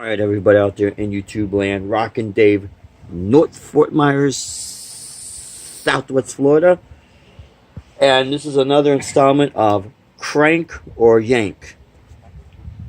Alright, everybody out there in YouTube land, Rockin' Dave, North Fort Myers, Southwest Florida. And this is another installment of Kranck or Yank.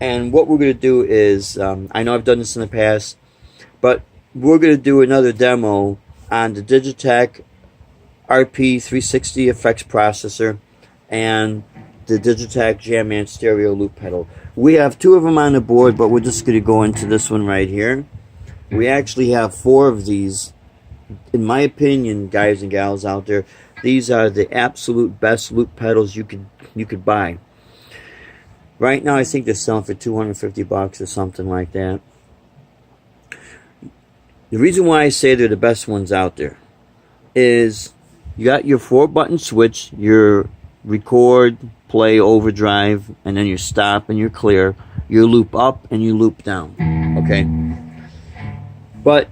And what we're going to do is, I know I've done this in the past, but we're going to do another demo on the Digitech RP360 effects processor and the Digitech Jamman stereo loop pedal. We have two of them on the board, but we're just going to go into this one right here. We actually have four of these. In my opinion, guys and gals out there, these are the absolute best loop pedals you could buy. Right now, I think they're selling for $250 or something like that. The reason why I say they're the best ones out there is you got your 4-button switch, your record, play, overdrive, and then your stop and your clear, your loop up and you loop down. Okay, but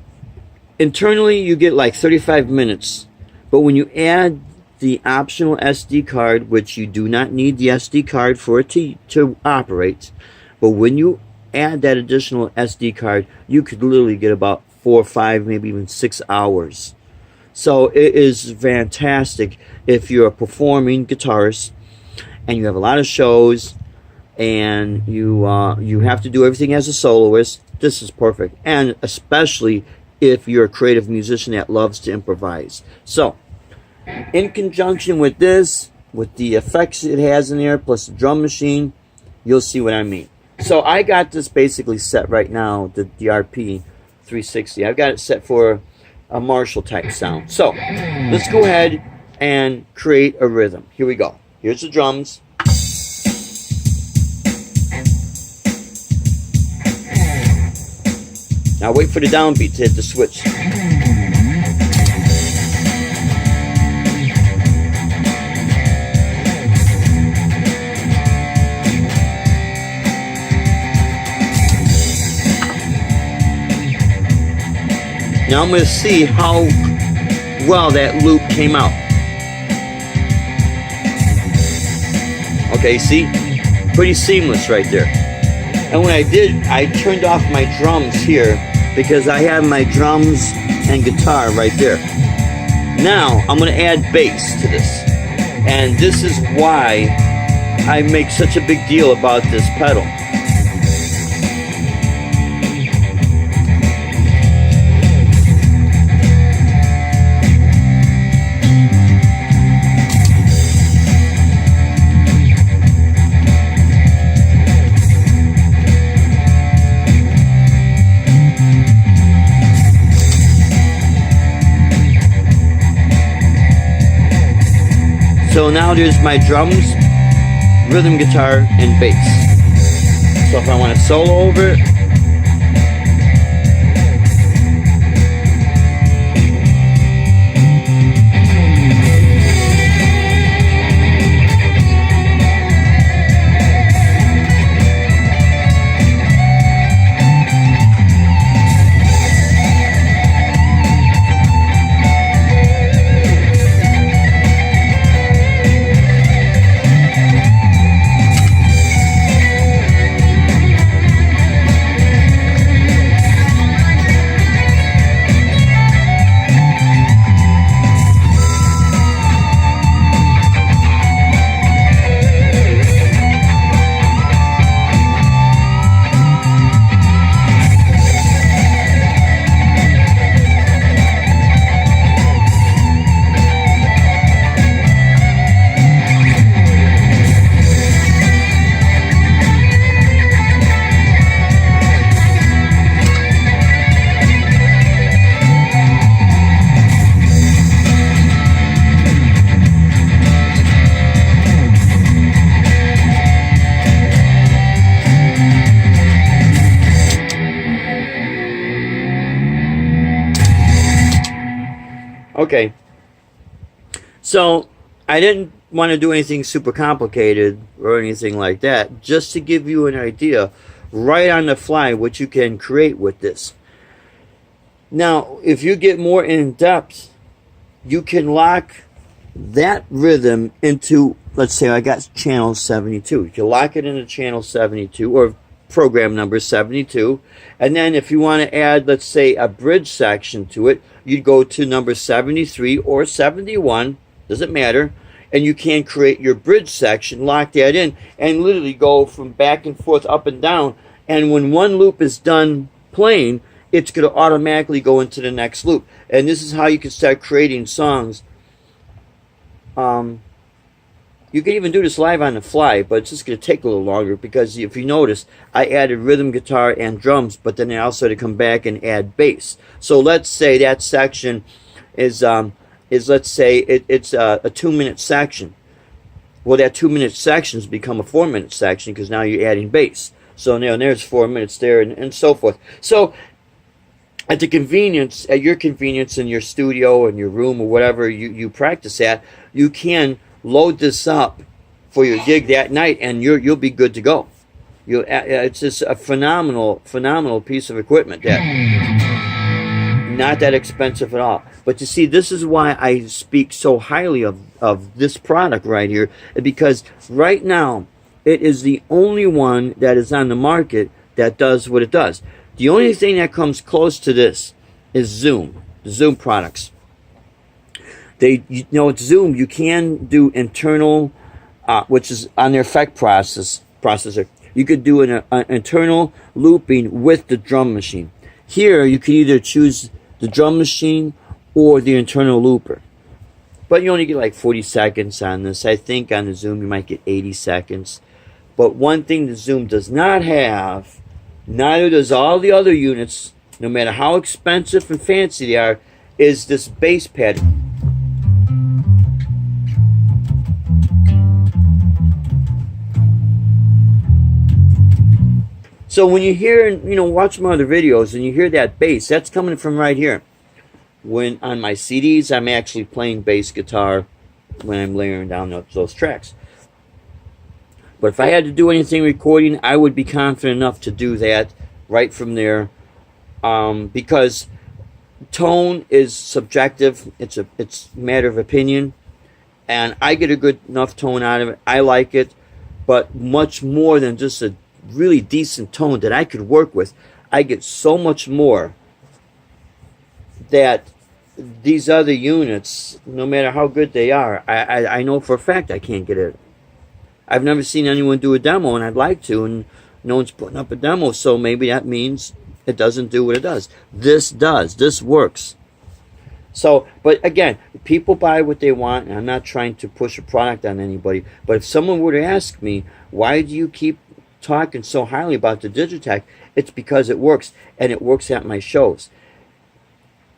internally you get like 35 minutes, but when you add the optional SD card, which you do not need the SD card for it to operate, but when you add that additional SD card, you could literally get about 4 or 5, maybe even 6 hours. So it is fantastic if you're a performing guitarist and you have a lot of shows and you have to do everything as a soloist. This is perfect, and especially if you're a creative musician that loves to improvise. So in conjunction with this, with the effects it has in there, plus the drum machine, you'll see what I mean. So I got this basically set right now, the RP360. I've got it set for a Marshall type sound. So let's go ahead and create a rhythm. Here we go. Here's the drums. Now wait for the downbeat to hit the switch. Now I'm going to see how well that loop came out. Okay, see? Pretty seamless right there. And when I did, I turned off my drums here because I have my drums and guitar right there. Now I'm going to add bass to this. And this is why I make such a big deal about this pedal. So now there's my drums, rhythm guitar, and bass. So if I want to solo over it, okay, so I didn't want to do anything super complicated or anything like that, just to give you an idea right on the fly what you can create with this. Now, if you get more in depth, you can lock that rhythm into, let's say I got channel 72. You can lock it into channel 72 or program number 72. And then if you want to add, let's say, a bridge section to it, you'd go to number 73 or 71, doesn't matter, and you can create your bridge section, lock that in, and literally go from back and forth, up and down. And when one loop is done playing, it's going to automatically go into the next loop. And this is how you can start creating songs. You can even do this live on the fly, but it's just going to take a little longer, because if you notice, I added rhythm guitar and drums, but then I also had to come back and add bass. So let's say that section is let's say it's a 2-minute section. Well, that 2-minute section has become a 4-minute section, because now you're adding bass. So now there's 4 minutes there, and so forth. So at your convenience in your studio, in your room, or whatever you practice at, you can load this up for your gig that night, and you'll be good to go. It's just a phenomenal piece of equipment that not that expensive at all. But you see, this is why I speak so highly of this product right here, because right now it is the only one that is on the market that does what it does. The only thing that comes close to this is Zoom, the Zoom products. It's Zoom. You can do internal, which is on their effect processor. You could do an internal looping with the drum machine. Here, you can either choose the drum machine or the internal looper. But you only get like 40 seconds on this. I think on the Zoom, you might get 80 seconds. But one thing the Zoom does not have, neither does all the other units, no matter how expensive and fancy they are, is this bass pad. So when you hear, watch my other videos and you hear that bass, that's coming from right here. When on my CDs, I'm actually playing bass guitar when I'm layering down those tracks. But if I had to do anything recording, I would be confident enough to do that right from there, because tone is subjective. It's a matter of opinion, and I get a good enough tone out of it. I like it, but much more than just a really decent tone that I could work with. I get so much more that these other units, no matter how good they are, I know for a fact I can't get it. I've never seen anyone do a demo, and I'd like to, and no one's putting up a demo, so maybe that means it doesn't do what it does. This does. This works. So, but again, people buy what they want, and I'm not trying to push a product on anybody, but if someone were to ask me, why do you keep talking so highly about the Digitech, it's because it works, and it works at my shows.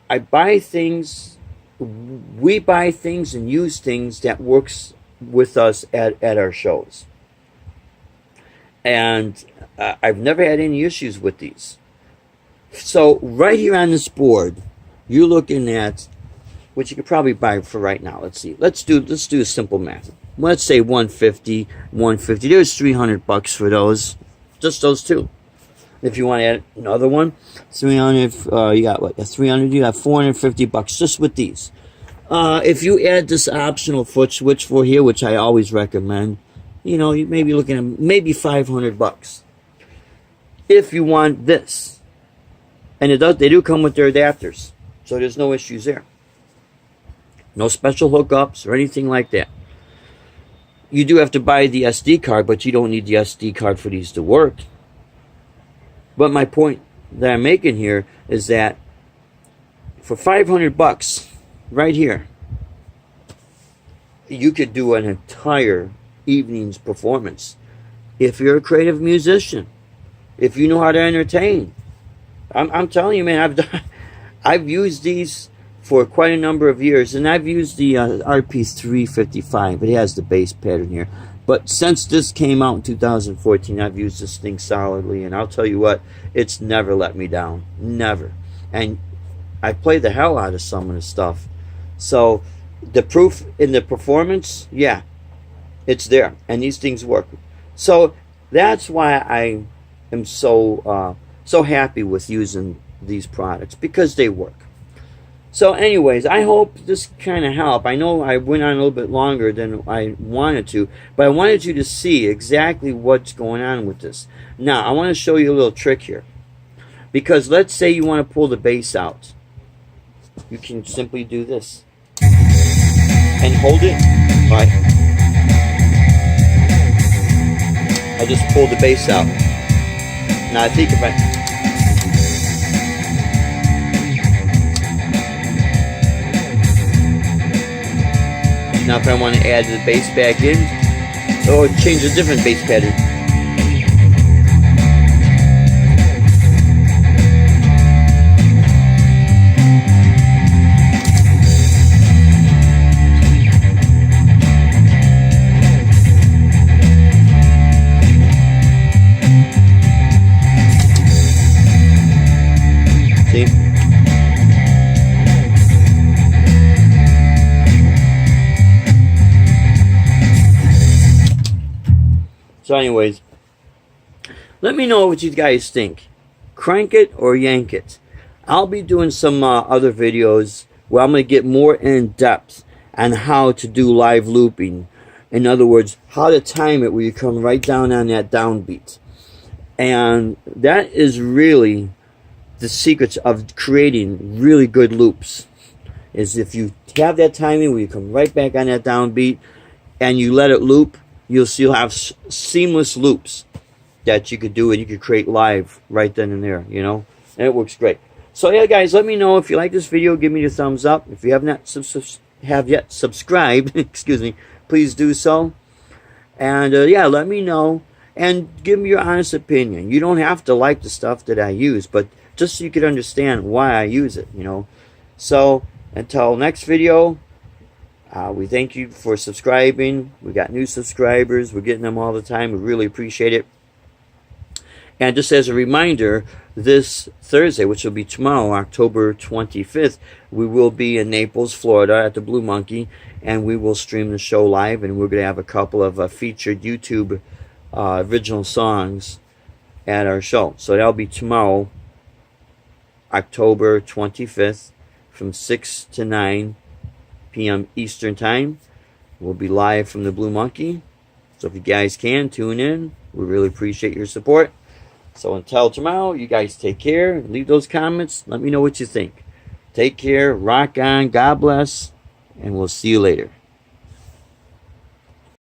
I buy things, we buy things and use things that works with us at our shows. And I've never had any issues with these. So right here on this board, you're looking at, which you could probably buy for right now. Let's see. Let's do a simple math. Let's say 150. There's $300 for those. Just those two. If you want to add another one, 300. You got what? 300. You got $450 just with these. If you add this optional foot switch for here, which I always recommend, you may be looking at maybe $500. If you want this, and they do come with their adapters, so there's no issues there. No special hookups or anything like that. You do have to buy the SD card, but you don't need the SD card for these to work. But my point that I'm making here is that for $500 right here, you could do an entire evening's performance. If you're a creative musician, if you know how to entertain, I'm telling you, man, I've used these for quite a number of years, and I've used the RP355. It has the bass pattern here. But since this came out in 2014, I've used this thing solidly, and I'll tell you what, it's never let me down. Never. And I play the hell out of some of the stuff. So the proof in the performance, yeah, it's there, and these things work. So that's why I am so happy with using these products, because they work. So anyways, I hope this kind of helped. I know I went on a little bit longer than I wanted to, but I wanted you to see exactly what's going on with this. Now, I want to show you a little trick here. Because let's say you want to pull the bass out. You can simply do this. And hold it. Alright. I just pulled the bass out. Now I think if I... Now if I want to add the bass back in, or change a different bass pattern. See? So anyways, let me know what you guys think. Crank it or yank it. I'll be doing some other videos where I'm going to get more in depth on how to do live looping. In other words, how to time it where you come right down on that downbeat. And that is really the secret of creating really good loops. Is if you have that timing where you come right back on that downbeat and you let it loop, you'll have seamless loops that you could do, and you could create live right then and there, you know, and it works great. So yeah, guys, let me know if you like this video. Give me the thumbs up. If you have not yet subscribed, excuse me, please do so. And yeah, let me know and give me your honest opinion. You don't have to like the stuff that I use, but just so you could understand why I use it, you know. So until next video, we thank you for subscribing. We got new subscribers. We're getting them all the time. We really appreciate it. And just as a reminder, this Thursday, which will be tomorrow, October 25th, we will be in Naples, Florida at the Blue Monkey, and we will stream the show live, and we're going to have a couple of featured YouTube original songs at our show. So that'll be tomorrow, October 25th, from 6 to 9 p.m. Eastern Time. We'll be live from the Blue Monkey. So if you guys can, tune in. We really appreciate your support. So until tomorrow, you guys take care. Leave those comments. Let me know what you think. Take care. Rock on. God bless. And we'll see you later.